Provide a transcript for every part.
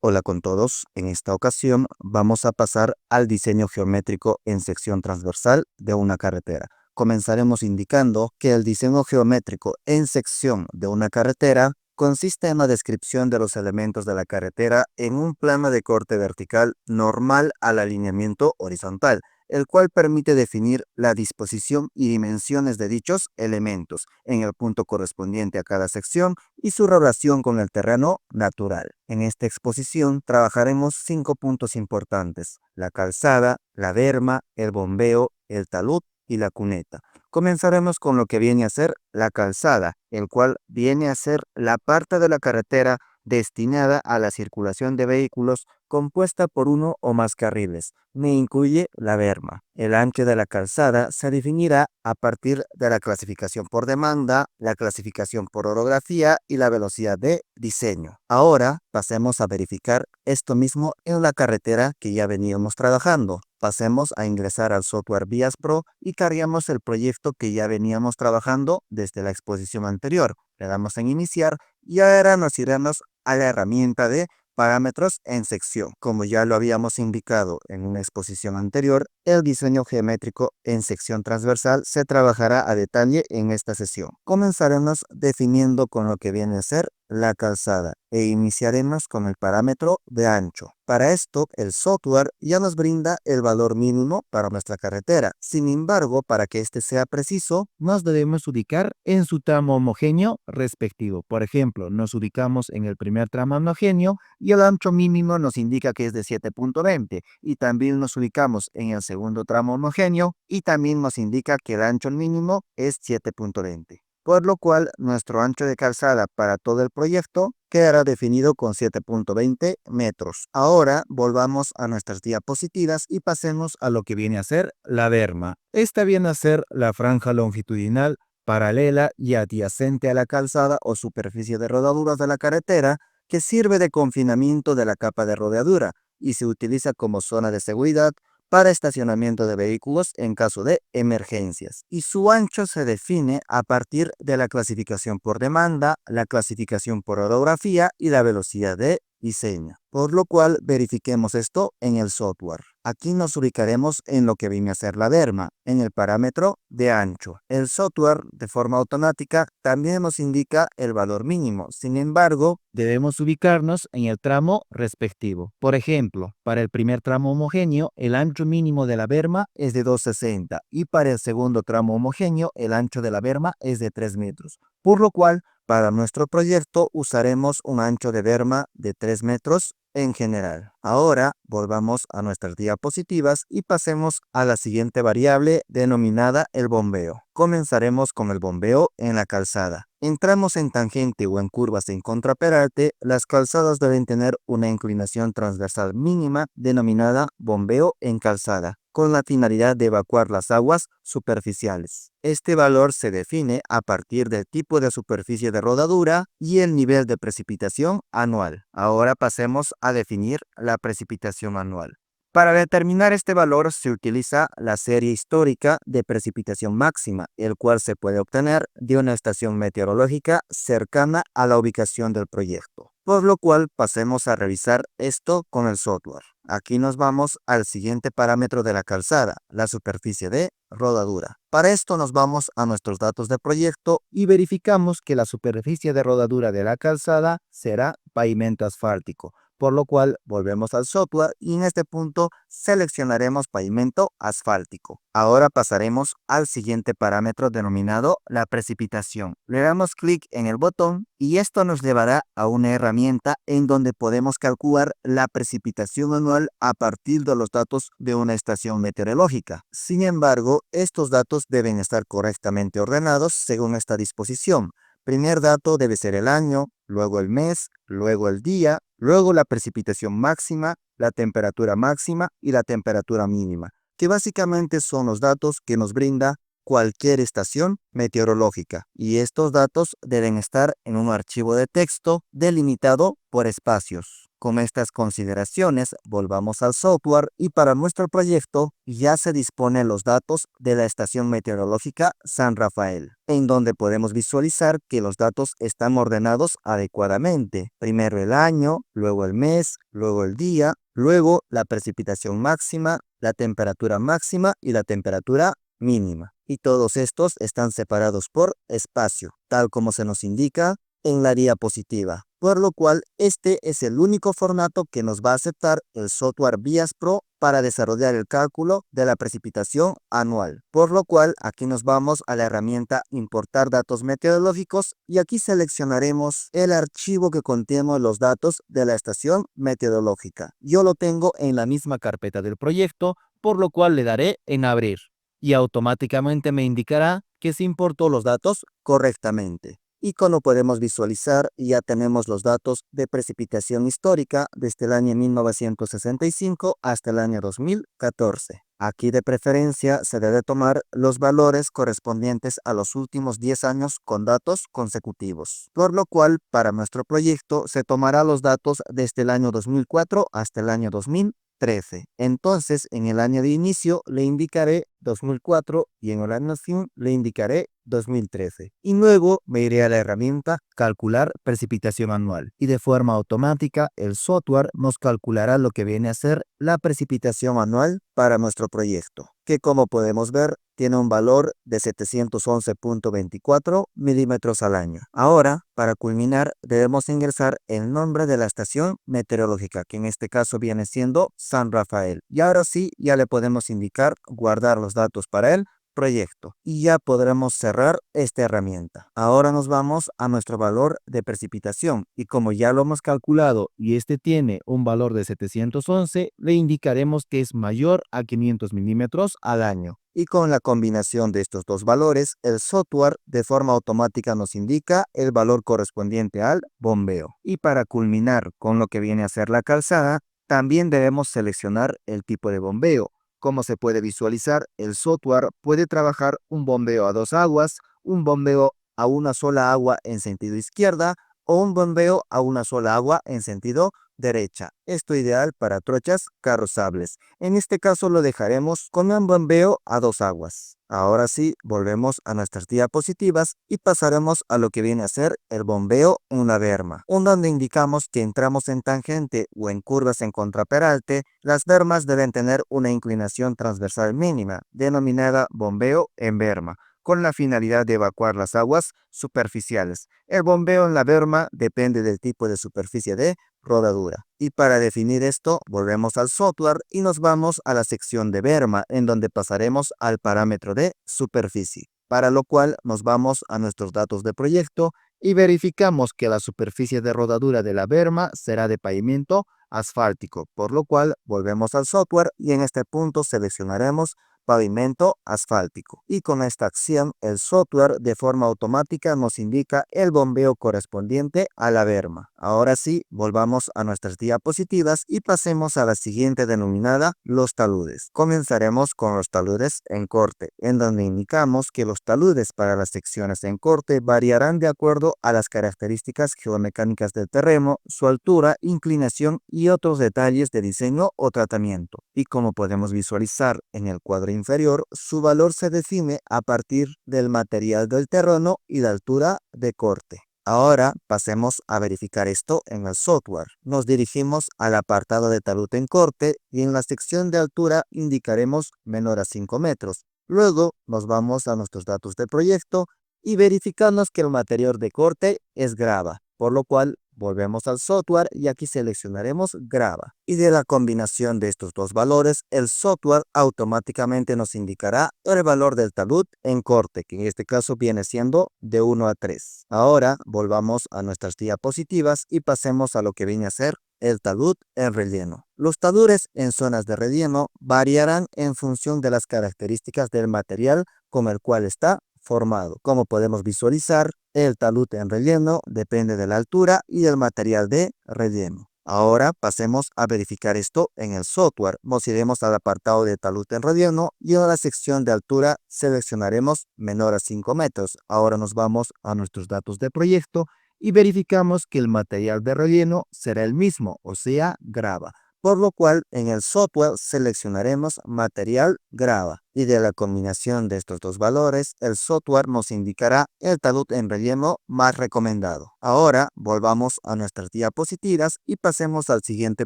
Hola con todos, en esta ocasión vamos a pasar al diseño geométrico en sección transversal de una carretera. Comenzaremos indicando que el diseño geométrico en sección de una carretera consiste en la descripción de los elementos de la carretera en un plano de corte vertical normal al alineamiento horizontal, el cual permite definir la disposición y dimensiones de dichos elementos en el punto correspondiente a cada sección y su relación con el terreno natural. En esta exposición trabajaremos 5 puntos importantes: la calzada, la berma, el bombeo, el talud y la cuneta. Comenzaremos con lo que viene a ser la calzada, el cual viene a ser la parte de la carretera destinada a la circulación de vehículos compuesta por uno o más carriles. Me incluye la berma. El ancho de la calzada se definirá a partir de la clasificación por demanda, la clasificación por orografía y la velocidad de diseño. Ahora pasemos a verificar esto mismo en la carretera que ya veníamos trabajando. Pasemos a ingresar al software Vías Pro y cargamos el proyecto que ya veníamos trabajando desde la exposición anterior. Le damos en iniciar y ahora nos iremos a la herramienta de parámetros en sección. Como ya lo habíamos indicado en una exposición anterior, el diseño geométrico en sección transversal se trabajará a detalle en esta sesión. Comenzaremos definiendo con lo que viene a ser la calzada e iniciaremos con el parámetro de ancho. Para esto, el software ya nos brinda el valor mínimo para nuestra carretera. Sin embargo, para que este sea preciso, nos debemos ubicar en su tramo homogéneo respectivo. Por ejemplo, nos ubicamos en el primer tramo homogéneo y el ancho mínimo nos indica que es de 7.20, y también nos ubicamos en el segundo tramo homogéneo y también nos indica que el ancho mínimo es 7.20. Por lo cual nuestro ancho de calzada para todo el proyecto quedará definido con 7.20 metros. Ahora volvamos a nuestras diapositivas y pasemos a lo que viene a ser la berma. Esta viene a ser la franja longitudinal paralela y adyacente a la calzada o superficie de rodaduras de la carretera, que sirve de confinamiento de la capa de rodeadura y se utiliza como zona de seguridad para estacionamiento de vehículos en caso de emergencias. Y su ancho se define a partir de la clasificación por demanda, la clasificación por orografía y la velocidad de diseño. Por lo cual verifiquemos esto en el software. Aquí nos ubicaremos en lo que viene a ser la berma, en el parámetro de ancho. El software de forma automática también nos indica el valor mínimo. Sin embargo, debemos ubicarnos en el tramo respectivo. Por ejemplo, para el primer tramo homogéneo, el ancho mínimo de la berma es de 2,60 y para el segundo tramo homogéneo, el ancho de la berma es de 3 metros. Por lo cual, para nuestro proyecto usaremos un ancho de berma de 3 metros en general. Ahora volvamos a nuestras diapositivas y pasemos a la siguiente variable denominada el bombeo. Comenzaremos con el bombeo en la calzada. Entramos en tangente o en curvas en contraperalte. Las calzadas deben tener una inclinación transversal mínima denominada bombeo en calzada, con la finalidad de evacuar las aguas superficiales. Este valor se define a partir del tipo de superficie de rodadura y el nivel de precipitación anual. Ahora pasemos a definir la precipitación anual. Para determinar este valor se utiliza la serie histórica de precipitación máxima, el cual se puede obtener de una estación meteorológica cercana a la ubicación del proyecto. Por lo cual pasemos a revisar esto con el software. Aquí nos vamos al siguiente parámetro de la calzada, la superficie de rodadura. Para esto nos vamos a nuestros datos de proyecto y verificamos que la superficie de rodadura de la calzada será pavimento asfáltico. Por lo cual volvemos al software y en este punto seleccionaremos pavimento asfáltico. Ahora pasaremos al siguiente parámetro denominado la precipitación. Le damos clic en el botón y esto nos llevará a una herramienta en donde podemos calcular la precipitación anual a partir de los datos de una estación meteorológica. Sin embargo, estos datos deben estar correctamente ordenados según esta disposición. Primer dato debe ser el año, luego el mes, luego el día, luego la precipitación máxima, la temperatura máxima y la temperatura mínima, que básicamente son los datos que nos brinda cualquier estación meteorológica. Y estos datos deben estar en un archivo de texto delimitado por espacios. Con estas consideraciones, volvamos al software y para nuestro proyecto ya se disponen los datos de la estación meteorológica San Rafael, en donde podemos visualizar que los datos están ordenados adecuadamente. Primero el año, luego el mes, luego el día, luego la precipitación máxima, la temperatura máxima y la temperatura mínima. Y todos estos están separados por espacio, tal como se nos indica en la diapositiva, por lo cual este es el único formato que nos va a aceptar el software VIAS Pro para desarrollar el cálculo de la precipitación anual. Por lo cual aquí nos vamos a la herramienta importar datos meteorológicos y aquí seleccionaremos el archivo que contiene los datos de la estación meteorológica. Yo lo tengo en la misma carpeta del proyecto, por lo cual le daré en abrir y automáticamente me indicará que se importó los datos correctamente. Y como podemos visualizar, ya tenemos los datos de precipitación histórica desde el año 1965 hasta el año 2014. Aquí de preferencia se debe tomar los valores correspondientes a los últimos 10 años con datos consecutivos. Por lo cual, para nuestro proyecto se tomará los datos desde el año 2004 hasta el año 2013. Entonces, en el año de inicio le indicaré 2004 y en el año fin le indicaré 2013. Y luego me iré a la herramienta calcular precipitación anual y de forma automática el software nos calculará lo que viene a ser la precipitación anual para nuestro proyecto, que como podemos ver tiene un valor de 711.24 milímetros al año. Ahora, para culminar, debemos ingresar el nombre de la estación meteorológica, que en este caso viene siendo San Rafael. Y ahora sí, ya le podemos indicar guardar los datos para él proyecto y ya podremos cerrar esta herramienta. Ahora nos vamos a nuestro valor de precipitación y como ya lo hemos calculado y este tiene un valor de 711, le indicaremos que es mayor a 500 milímetros al año. Y con la combinación de estos dos valores, el software de forma automática nos indica el valor correspondiente al bombeo. Y para culminar con lo que viene a ser la calzada, también debemos seleccionar el tipo de bombeo. Como se puede visualizar, el software puede trabajar un bombeo a dos aguas, un bombeo a una sola agua en sentido izquierda o un bombeo a una sola agua en sentido derecha. Esto ideal para trochas carrozables. En este caso lo dejaremos con un bombeo a dos aguas. Ahora sí, volvemos a nuestras diapositivas y pasaremos a lo que viene a ser el bombeo en una berma, donde indicamos que entramos en tangente o en curvas en contraperalte. Las bermas deben tener una inclinación transversal mínima, denominada bombeo en berma, con la finalidad de evacuar las aguas superficiales. El bombeo en la berma depende del tipo de superficie de rodadura. Y para definir esto, volvemos al software y nos vamos a la sección de berma, en donde pasaremos al parámetro de superficie, para lo cual nos vamos a nuestros datos de proyecto y verificamos que la superficie de rodadura de la berma será de pavimento asfáltico, por lo cual volvemos al software y en este punto seleccionaremos pavimento asfáltico. Y con esta acción, el software de forma automática nos indica el bombeo correspondiente a la berma. Ahora sí, volvamos a nuestras diapositivas y pasemos a la siguiente denominada los taludes. Comenzaremos con los taludes en corte, en donde indicamos que los taludes para las secciones en corte variarán de acuerdo a las características geomecánicas del terreno, su altura, inclinación y otros detalles de diseño o tratamiento. Y como podemos visualizar en el cuadro inferior, su valor se define a partir del material del terreno y la altura de corte. Ahora pasemos a verificar esto en el software. Nos dirigimos al apartado de talud en corte y en la sección de altura indicaremos menor a 5 metros. Luego nos vamos a nuestros datos de proyecto y verificamos que el material de corte es grava, por lo cual volvemos al software y aquí seleccionaremos grava. Y de la combinación de estos dos valores, el software automáticamente nos indicará el valor del talud en corte, que en este caso viene siendo de 1 a 3. Ahora volvamos a nuestras diapositivas y pasemos a lo que viene a ser el talud en relleno. Los taludes en zonas de relleno variarán en función de las características del material con el cual está formado. Como podemos visualizar, el talud en relleno depende de la altura y del material de relleno. Ahora pasemos a verificar esto en el software. Nos iremos al apartado de talud en relleno y en la sección de altura seleccionaremos menor a 5 metros. Ahora nos vamos a nuestros datos de proyecto y verificamos que el material de relleno será el mismo, o sea, grava. Por lo cual, en el software seleccionaremos material grava y de la combinación de estos dos valores, el software nos indicará el talud en relleno más recomendado. Ahora, volvamos a nuestras diapositivas y pasemos al siguiente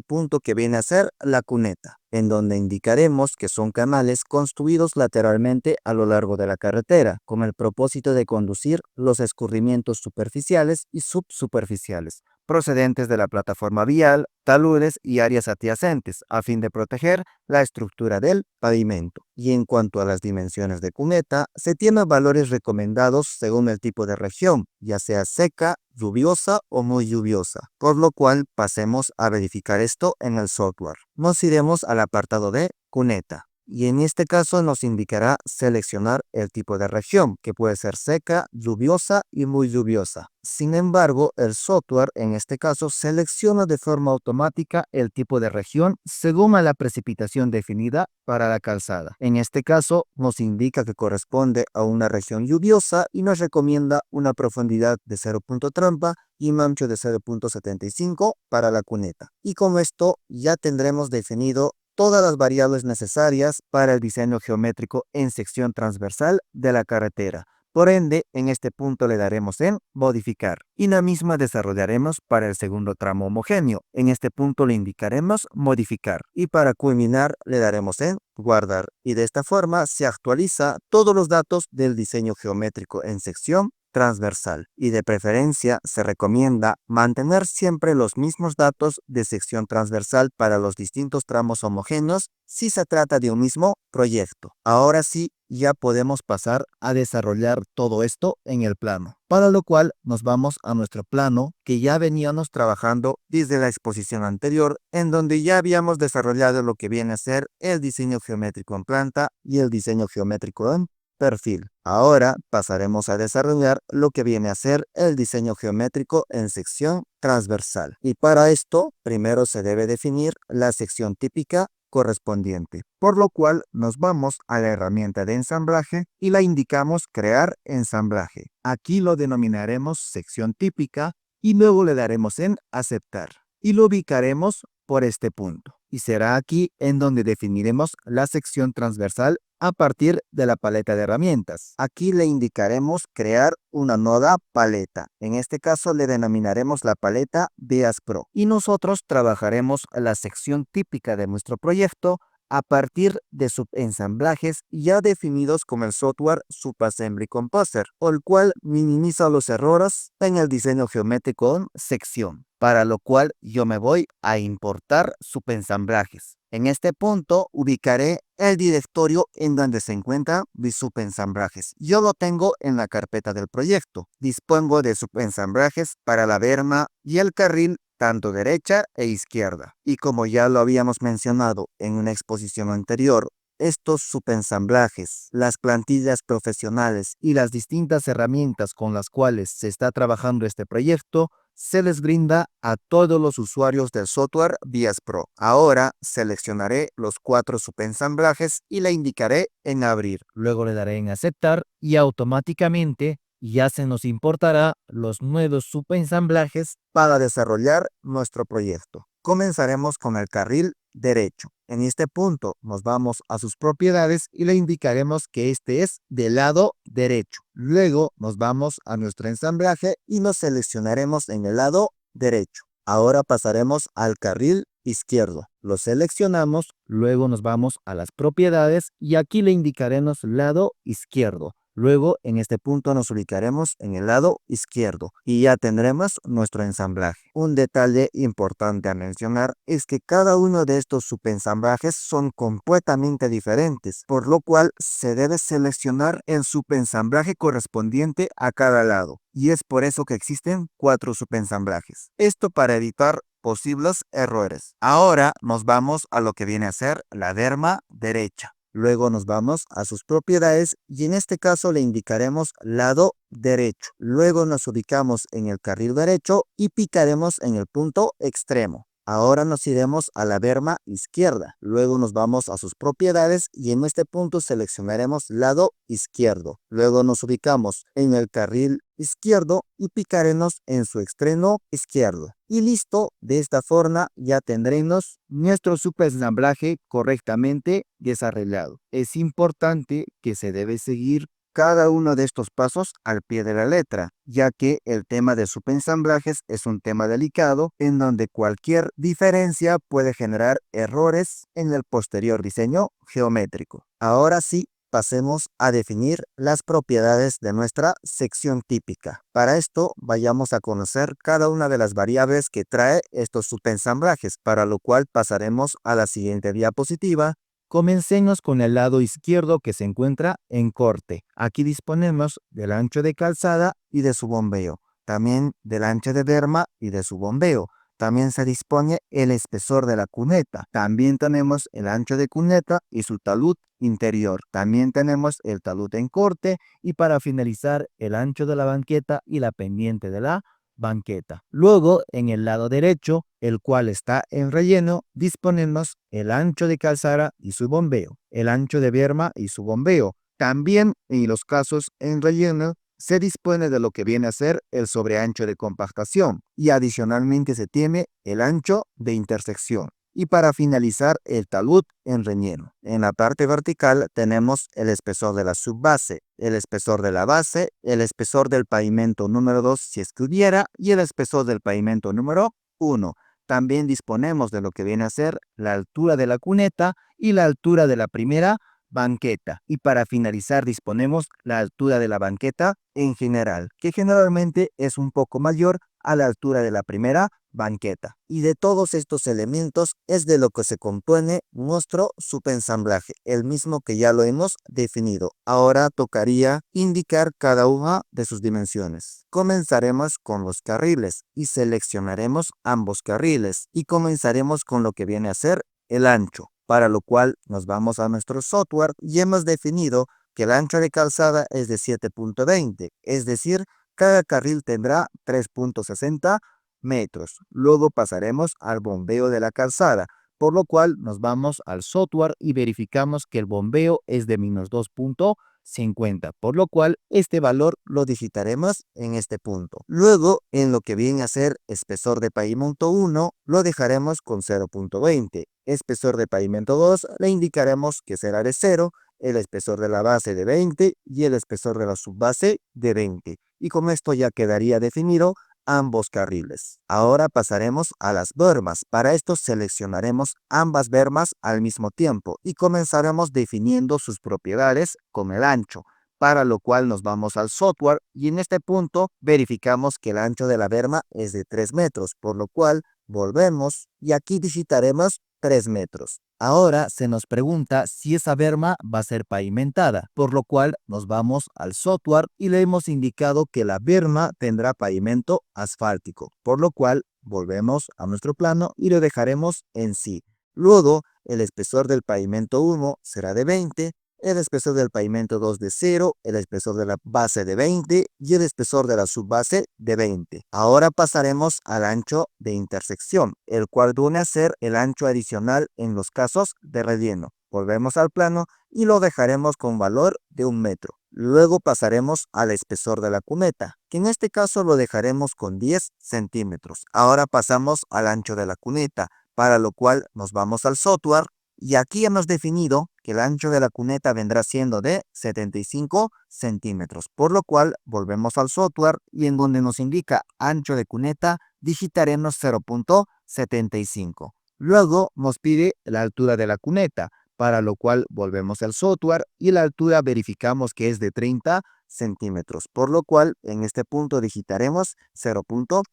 punto que viene a ser la cuneta, en donde indicaremos que son canales construidos lateralmente a lo largo de la carretera, con el propósito de conducir los escurrimientos superficiales y subsuperficiales procedentes de la plataforma vial, taludes y áreas adyacentes, a fin de proteger la estructura del pavimento. Y en cuanto a las dimensiones de cuneta, se tienen valores recomendados según el tipo de región, ya sea seca, lluviosa o muy lluviosa, por lo cual pasemos a verificar esto en el software. Nos iremos al apartado de cuneta. Y en este caso nos indicará seleccionar el tipo de región, que puede ser seca, lluviosa y muy lluviosa. Sin embargo, el software en este caso selecciona de forma automática el tipo de región según a la precipitación definida para la calzada. En este caso, nos indica que corresponde a una región lluviosa y nos recomienda una profundidad de 0.30 y un ancho de 0.75 para la cuneta. Y con esto ya tendremos definido todas las variables necesarias para el diseño geométrico en sección transversal de la carretera. Por ende, en este punto le daremos en modificar y la misma desarrollaremos para el segundo tramo homogéneo. En este punto le indicaremos modificar y para culminar le daremos en guardar y de esta forma se actualiza todos los datos del diseño geométrico en sección transversal y de preferencia se recomienda mantener siempre los mismos datos de sección transversal para los distintos tramos homogéneos si se trata de un mismo proyecto. Ahora sí, ya podemos pasar a desarrollar todo esto en el plano, para lo cual nos vamos a nuestro plano que ya veníamos trabajando desde la exposición anterior, en donde ya habíamos desarrollado lo que viene a ser el diseño geométrico en planta y el diseño geométrico en perfil. Ahora pasaremos a desarrollar lo que viene a ser el diseño geométrico en sección transversal. Y para esto, primero se debe definir la sección típica correspondiente, por lo cual nos vamos a la herramienta de ensamblaje y la indicamos crear ensamblaje. Aquí lo denominaremos sección típica y luego le daremos en aceptar y lo ubicaremos por este punto. Y será aquí en donde definiremos la sección transversal a partir de la paleta de herramientas. Aquí le indicaremos crear una nueva paleta. En este caso le denominaremos la paleta Beas Pro. Y nosotros trabajaremos la sección típica de nuestro proyecto a partir de subensamblajes ya definidos con el software Subassembly Composer, o el cual minimiza los errores en el diseño geométrico en sección, para lo cual yo me voy a importar subensamblajes. En este punto ubicaré el directorio en donde se encuentran mis subensamblajes. Yo lo tengo en la carpeta del proyecto. Dispongo de subensamblajes para la berma y el carril tanto derecha e izquierda. Y como ya lo habíamos mencionado en una exposición anterior, estos subensamblajes, las plantillas profesionales y las distintas herramientas con las cuales se está trabajando este proyecto se les brinda a todos los usuarios del software Beas Pro. Ahora seleccionaré los 4 subensamblajes y le indicaré en abrir. Luego le daré en aceptar y automáticamente ya se nos importará los nuevos subensamblajes para desarrollar nuestro proyecto. Comenzaremos con el carril derecho. En este punto nos vamos a sus propiedades y le indicaremos que este es del lado derecho. Luego nos vamos a nuestro ensamblaje y nos seleccionaremos en el lado derecho. Ahora pasaremos al carril izquierdo. Lo seleccionamos, luego nos vamos a las propiedades y aquí le indicaremos lado izquierdo. Luego en este punto nos ubicaremos en el lado izquierdo y ya tendremos nuestro ensamblaje. Un detalle importante a mencionar es que cada uno de estos subensamblajes son completamente diferentes, por lo cual se debe seleccionar el subensamblaje correspondiente a cada lado. Y es por eso que existen 4 subensamblajes. Esto para evitar posibles errores. Ahora nos vamos a lo que viene a ser la berma derecha. Luego nos vamos a sus propiedades y en este caso le indicaremos lado derecho. Luego nos ubicamos en el carril derecho y picaremos en el punto extremo. Ahora nos iremos a la berma izquierda. Luego nos vamos a sus propiedades y en este punto seleccionaremos lado izquierdo. Luego nos ubicamos en el carril izquierdo y picaremos en su extremo izquierdo. Y listo, de esta forma ya tendremos nuestro subensamblaje correctamente desarrollado. Es importante que se debe seguir cada uno de estos pasos al pie de la letra, ya que el tema de subensamblajes es un tema delicado en donde cualquier diferencia puede generar errores en el posterior diseño geométrico. Ahora sí, pasemos a definir las propiedades de nuestra sección típica. Para esto, vayamos a conocer cada una de las variables que trae estos subensamblajes, para lo cual pasaremos a la siguiente diapositiva. Comencemos con el lado izquierdo que se encuentra en corte. Aquí disponemos del ancho de calzada y de su bombeo, también del ancho de berma y de su bombeo. También se dispone el espesor de la cuneta. También tenemos el ancho de cuneta y su talud interior. También tenemos el talud en corte y para finalizar el ancho de la banqueta y la pendiente de la banqueta. Luego, en el lado derecho, el cual está en relleno, disponemos el ancho de calzada y su bombeo, el ancho de berma y su bombeo. También en los casos en relleno se dispone de lo que viene a ser el sobreancho de compactación y adicionalmente se tiene el ancho de intersección. Y para finalizar, el talud en relleno. En la parte vertical tenemos el espesor de la subbase, el espesor de la base, el espesor del pavimento número 2 si es que hubiera y el espesor del pavimento número 1. También disponemos de lo que viene a ser la altura de la cuneta y la altura de la primera banqueta. Y para finalizar disponemos la altura de la banqueta en general, que generalmente es un poco mayor a la altura de la primera banqueta. Y de todos estos elementos es de lo que se compone nuestro subensamblaje, el mismo que ya lo hemos definido. Ahora tocaría indicar cada una de sus dimensiones. Comenzaremos con los carriles y seleccionaremos ambos carriles y comenzaremos con lo que viene a ser el ancho, para lo cual nos vamos a nuestro software y hemos definido que el ancho de calzada es de 7.20, es decir, cada carril tendrá 3.60 metros. Luego pasaremos al bombeo de la calzada, por lo cual nos vamos al software y verificamos que el bombeo es de menos 2.50, por lo cual este valor lo digitaremos en este punto. Luego, en lo que viene a ser espesor de pavimento 1, lo dejaremos con 0.20. Espesor de pavimento 2 le indicaremos que será de 0, el espesor de la base de 20 y el espesor de la subbase de 20. Y con esto ya quedaría definido ambos carriles. Ahora pasaremos a las bermas. Para esto seleccionaremos ambas bermas al mismo tiempo y comenzaremos definiendo sus propiedades con el ancho, para lo cual nos vamos al software y en este punto verificamos que el ancho de la berma es de 3 metros, por lo cual volvemos y aquí digitaremos 3 metros. Ahora se nos pregunta si esa berma va a ser pavimentada, por lo cual nos vamos al software y le hemos indicado que la berma tendrá pavimento asfáltico, por lo cual volvemos a nuestro plano y lo dejaremos en sí. Luego, el espesor del pavimento 1 será de 20, el espesor del pavimento 2 de 0, el espesor de la base de 20 y el espesor de la subbase de 20. Ahora pasaremos al ancho de intersección, el cual viene a ser el ancho adicional en los casos de relleno. Volvemos al plano y lo dejaremos con valor de 1 metro. Luego pasaremos al espesor de la cuneta, que en este caso lo dejaremos con 10 centímetros. Ahora pasamos al ancho de la cuneta, para lo cual nos vamos al software y aquí hemos definido que el ancho de la cuneta vendrá siendo de 75 centímetros, por lo cual volvemos al software y en donde nos indica ancho de cuneta digitaremos 0.75. Luego nos pide la altura de la cuneta, para lo cual volvemos al software y la altura verificamos que es de 30 centímetros, por lo cual en este punto digitaremos 0.30.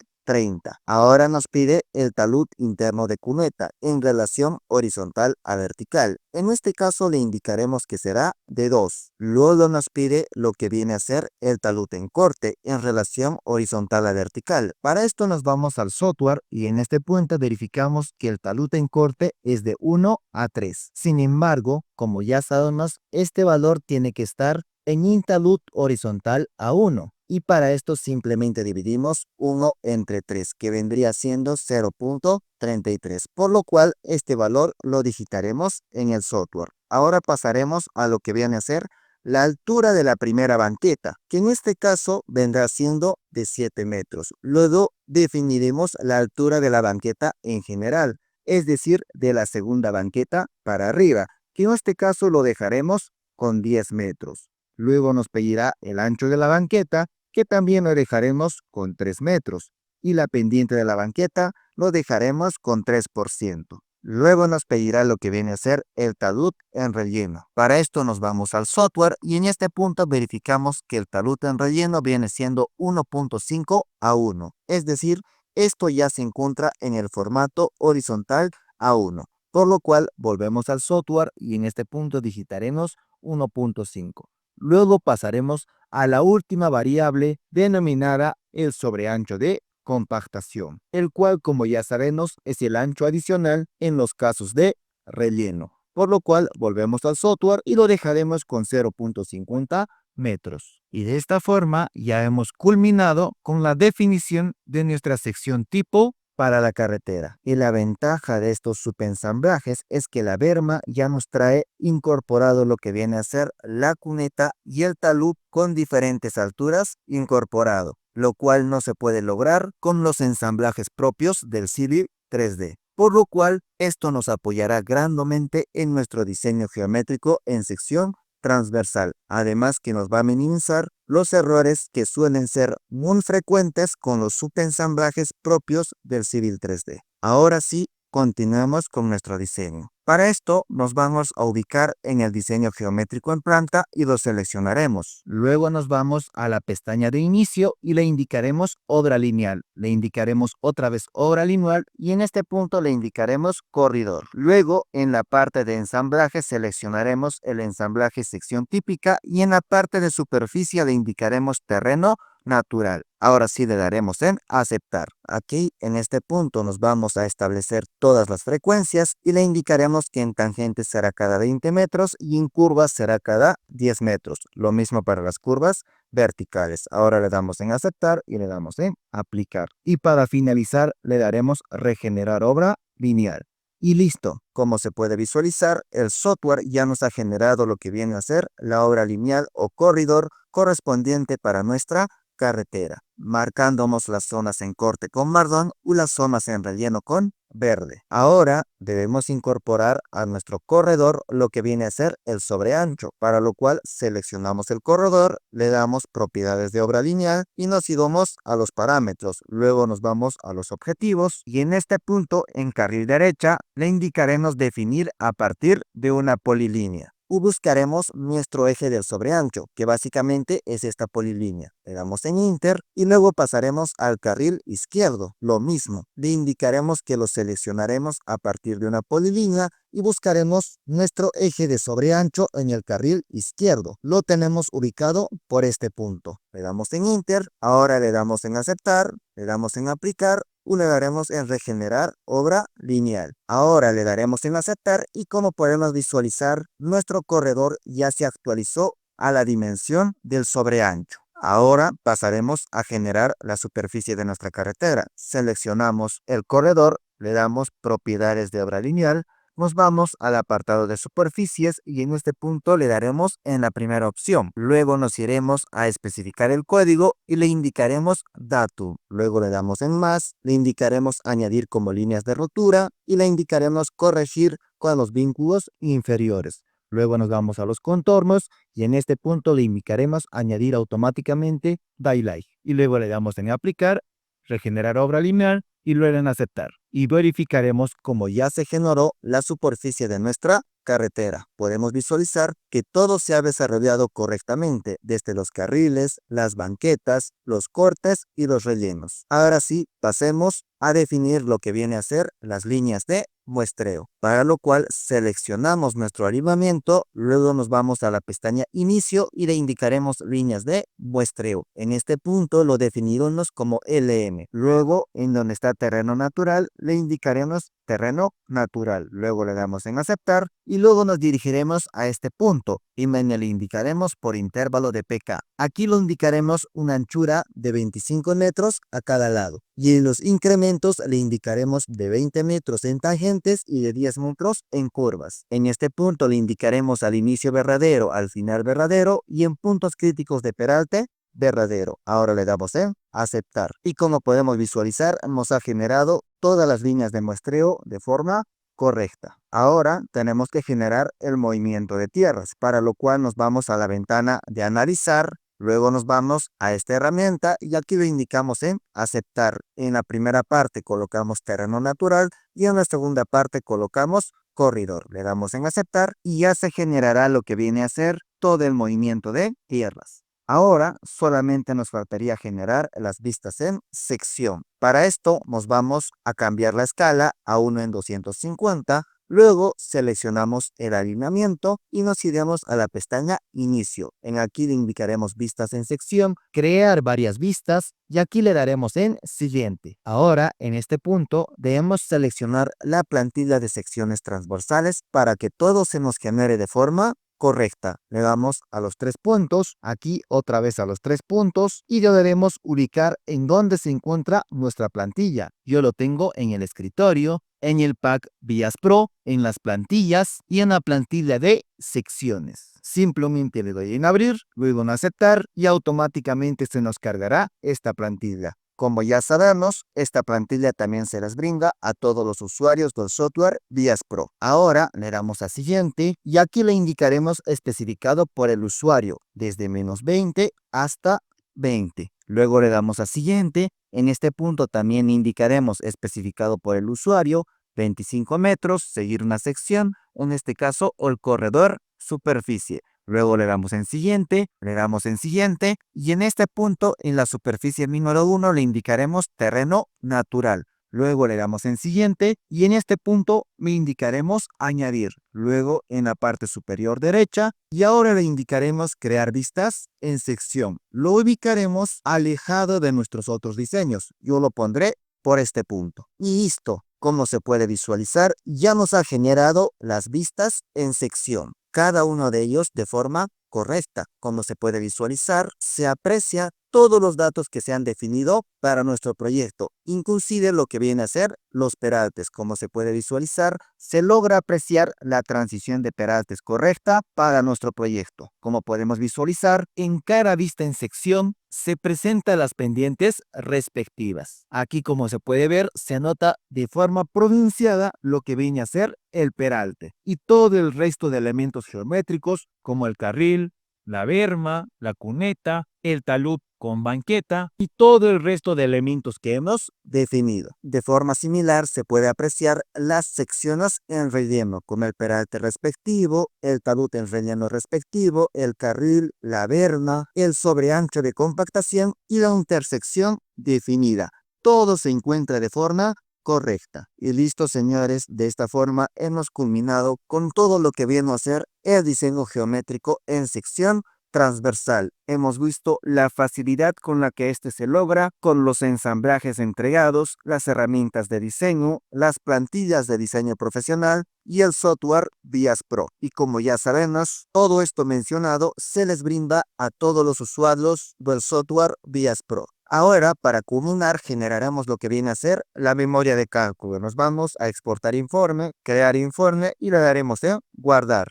Ahora nos pide el talud interno de cuneta en relación horizontal a vertical. En este caso le indicaremos que será de 2. Luego nos pide lo que viene a ser el talud en corte en relación horizontal a vertical. Para esto nos vamos al software y en este punto verificamos que el talud en corte es de 1 a 3. Sin embargo, como ya sabemos, este valor tiene que estar en interlud horizontal a 1. Y para esto simplemente dividimos 1 entre 3, que vendría siendo 0.33, por lo cual este valor lo digitaremos en el software. Ahora pasaremos a lo que viene a ser la altura de la primera banqueta, que en este caso vendrá siendo de 7 metros. Luego definiremos la altura de la banqueta en general, es decir, de la segunda banqueta para arriba, que en este caso lo dejaremos con 10 metros. Luego nos pedirá el ancho de la banqueta, que también lo dejaremos con 3 metros. Y la pendiente de la banqueta lo dejaremos con 3%. Luego nos pedirá lo que viene a ser el talud en relleno. Para esto nos vamos al software y en este punto verificamos que el talud en relleno viene siendo 1.5 a 1. Es decir, esto ya se encuentra en el formato horizontal a 1. Por lo cual volvemos al software y en este punto digitaremos 1.5. Luego pasaremos a la última variable denominada el sobreancho de compactación, el cual, como ya sabemos, es el ancho adicional en los casos de relleno. Por lo cual volvemos al software y lo dejaremos con 0.50 metros. Y de esta forma ya hemos culminado con la definición de nuestra sección tipo para la carretera. Y la ventaja de estos subensamblajes es que la berma ya nos trae incorporado lo que viene a ser la cuneta y el talud con diferentes alturas incorporado, lo cual no se puede lograr con los ensamblajes propios del Civil 3D. Por lo cual, esto nos apoyará grandemente en nuestro diseño geométrico en sección transversal, además que nos va a minimizar los errores que suelen ser muy frecuentes con los subensamblajes propios del Civil 3D. Ahora sí, continuamos con nuestro diseño. Para esto nos vamos a ubicar en el diseño geométrico en planta y lo seleccionaremos. Luego nos vamos a la pestaña de inicio y le indicaremos obra lineal. Le indicaremos otra vez obra lineal y en este punto le indicaremos corredor. Luego en la parte de ensamblaje seleccionaremos el ensamblaje sección típica y en la parte de superficie le indicaremos terreno natural. Ahora sí le daremos en aceptar. Aquí en este punto nos vamos a establecer todas las frecuencias y le indicaremos que en tangentes será cada 20 metros y en curvas será cada 10 metros. Lo mismo para las curvas verticales. Ahora le damos en aceptar y le damos en aplicar. Y para finalizar le daremos regenerar obra lineal. Y listo. Como se puede visualizar, el software ya nos ha generado lo que viene a ser la obra lineal o corredor correspondiente para nuestra carretera, marcándonos las zonas en corte con marrón y las zonas en relleno con verde. Ahora debemos incorporar a nuestro corredor lo que viene a ser el sobreancho, para lo cual seleccionamos el corredor, le damos propiedades de obra lineal y nos íbamos a los parámetros. Luego nos vamos a los objetivos y en este punto en carril derecha le indicaremos definir a partir de una polilínea. Y buscaremos nuestro eje del sobreancho, que básicamente es esta polilínea. Le damos en Enter y luego pasaremos al carril izquierdo. Lo mismo, le indicaremos que lo seleccionaremos a partir de una polilínea y buscaremos nuestro eje de sobreancho en el carril izquierdo. Lo tenemos ubicado por este punto. Le damos en Enter, ahora le damos en aceptar, le damos en aplicar y le daremos en regenerar obra lineal. Ahora le daremos en aceptar y como podemos visualizar, nuestro corredor ya se actualizó a la dimensión del sobreancho. Ahora pasaremos a generar la superficie de nuestra carretera. Seleccionamos el corredor, le damos propiedades de obra lineal, nos vamos al apartado de superficies y en este punto le daremos en la primera opción. Luego nos iremos a especificar el código y le indicaremos datum. Luego le damos en más, le indicaremos añadir como líneas de rotura y le indicaremos corregir con los vínculos inferiores. Luego nos vamos a los contornos y en este punto le indicaremos añadir automáticamente daylight. Y luego le damos en aplicar, regenerar obra lineal y luego en aceptar. Y verificaremos cómo ya se generó la superficie de nuestra carretera. Podemos visualizar que todo se ha desarrollado correctamente, desde los carriles, las banquetas, los cortes y los rellenos. Ahora sí, pasemos a definir lo que viene a ser las líneas de muestreo, para lo cual seleccionamos nuestro arribamiento, luego nos vamos a la pestaña inicio y le indicaremos líneas de muestreo. En este punto lo definiremos como LM. Luego en donde está terreno natural le indicaremos terreno natural. Luego le damos en aceptar y luego nos dirigiremos a este punto y le indicaremos por intervalo de PK. Aquí lo indicaremos una anchura de 25 metros a cada lado y en los incrementos lineamientos le indicaremos de 20 metros en tangentes y de 10 metros en curvas. En este punto le indicaremos al inicio verdadero, al final verdadero y en puntos críticos de peralte verdadero. Ahora le damos en aceptar. Y como podemos visualizar, nos ha generado todas las líneas de muestreo de forma correcta. Ahora tenemos que generar el movimiento de tierras, para lo cual nos vamos a la ventana de analizar. Luego nos vamos a esta herramienta y aquí le indicamos en aceptar. En la primera parte colocamos terreno natural y en la segunda parte colocamos corredor. Le damos en aceptar y ya se generará lo que viene a ser todo el movimiento de tierras. Ahora solamente nos faltaría generar las vistas en sección. Para esto nos vamos a cambiar la escala a 1 en 250. Luego seleccionamos el alineamiento y nos iremos a la pestaña Inicio. En aquí le indicaremos vistas en sección, crear varias vistas y aquí le daremos en Siguiente. Ahora en este punto debemos seleccionar la plantilla de secciones transversales para que todo se nos genere de forma correcta. Le damos a los 3 puntos, aquí otra vez a los 3 puntos y lo debemos ubicar en donde se encuentra nuestra plantilla. Yo lo tengo en el escritorio, en el pack Vías Pro, en las plantillas y en la plantilla de secciones. Simplemente le doy en abrir, luego en aceptar y automáticamente se nos cargará esta plantilla. Como ya sabemos, esta plantilla también se las brinda a todos los usuarios del software Vías Pro. Ahora le damos a Siguiente y aquí le indicaremos especificado por el usuario desde -20 hasta 20. Luego le damos a Siguiente. En este punto también indicaremos especificado por el usuario 25 metros, seguir una sección, en este caso o el corredor superficie. Luego le damos en Siguiente, le damos en Siguiente y en este punto en la superficie número 1 le indicaremos terreno natural. Luego le damos en Siguiente y en este punto le indicaremos Añadir. Luego en la parte superior derecha y ahora le indicaremos Crear vistas en sección. Lo ubicaremos alejado de nuestros otros diseños. Yo lo pondré por este punto. Y listo. Como se puede visualizar, ya nos ha generado las vistas en sección. Cada uno de ellos de forma correcta. Como se puede visualizar, se aprecia todos los datos que se han definido para nuestro proyecto, inclusive lo que viene a ser los peraltes. Como se puede visualizar, se logra apreciar la transición de peraltes correcta para nuestro proyecto. Como podemos visualizar, en cada vista en sección se presentan las pendientes respectivas. Aquí, como se puede ver, se anota de forma pronunciada lo que viene a ser el peralte y todo el resto de elementos geométricos como el carril, la berma, la cuneta, el talud con banqueta y todo el resto de elementos que hemos definido. De forma similar se puede apreciar las secciones en relleno, como el peralte respectivo, el talud en relleno respectivo, el carril, la berma, el sobreancho de compactación y la intersección definida. Todo se encuentra de forma correcta. Y listo, señores, de esta forma hemos culminado con todo lo que viene a ser el diseño geométrico en sección transversal. Hemos visto la facilidad con la que este se logra, con los ensamblajes entregados, las herramientas de diseño, las plantillas de diseño profesional y el software Vías Pro. Y como ya sabemos, todo esto mencionado se les brinda a todos los usuarios del software Vías Pro. Ahora, para culminar, generaremos lo que viene a ser la memoria de cálculo. Nos vamos a exportar informe, crear informe y le daremos en guardar.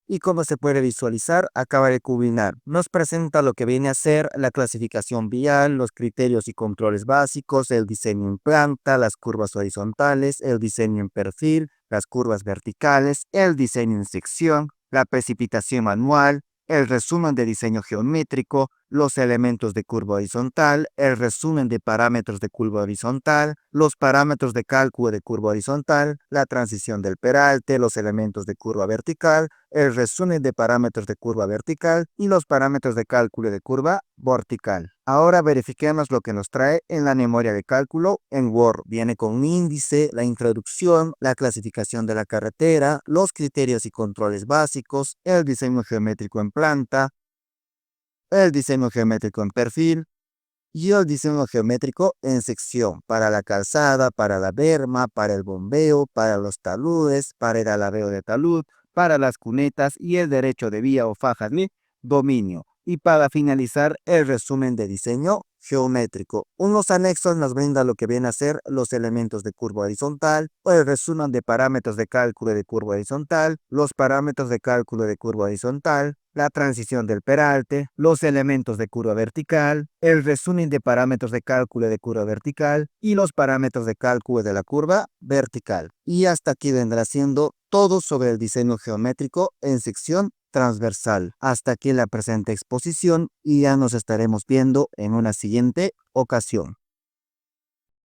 Y como se puede visualizar, acaba de culminar. Nos presenta lo que viene a ser la clasificación vial, los criterios y controles básicos, el diseño en planta, las curvas horizontales, el diseño en perfil, las curvas verticales, el diseño en sección, la precipitación manual, el resumen de diseño geométrico, los elementos de curva horizontal, el resumen de parámetros de curva horizontal, los parámetros de cálculo de curva horizontal, la transición del peralte, los elementos de curva vertical, el resumen de parámetros de curva vertical y los parámetros de cálculo de curva vertical. Ahora verifiquemos lo que nos trae en la memoria de cálculo en Word. Viene con un índice, la introducción, la clasificación de la carretera, los criterios y controles básicos, el diseño geométrico en planta, el diseño geométrico en perfil y el diseño geométrico en sección para la calzada, para la berma, para el bombeo, para los taludes, para el alarreo de talud, para las cunetas y el derecho de vía o fajas de dominio. Y para finalizar, el resumen de diseño geométrico. Unos anexos nos brinda lo que viene a ser los elementos de curva horizontal o el resumen de parámetros de cálculo de curva horizontal, los parámetros de cálculo de curva horizontal, la transición del peralte, los elementos de curva vertical, el resumen de parámetros de cálculo de curva vertical y los parámetros de cálculo de la curva vertical. Y hasta aquí vendrá siendo todo sobre el diseño geométrico en sección transversal. Hasta aquí la presente exposición y ya nos estaremos viendo en una siguiente ocasión.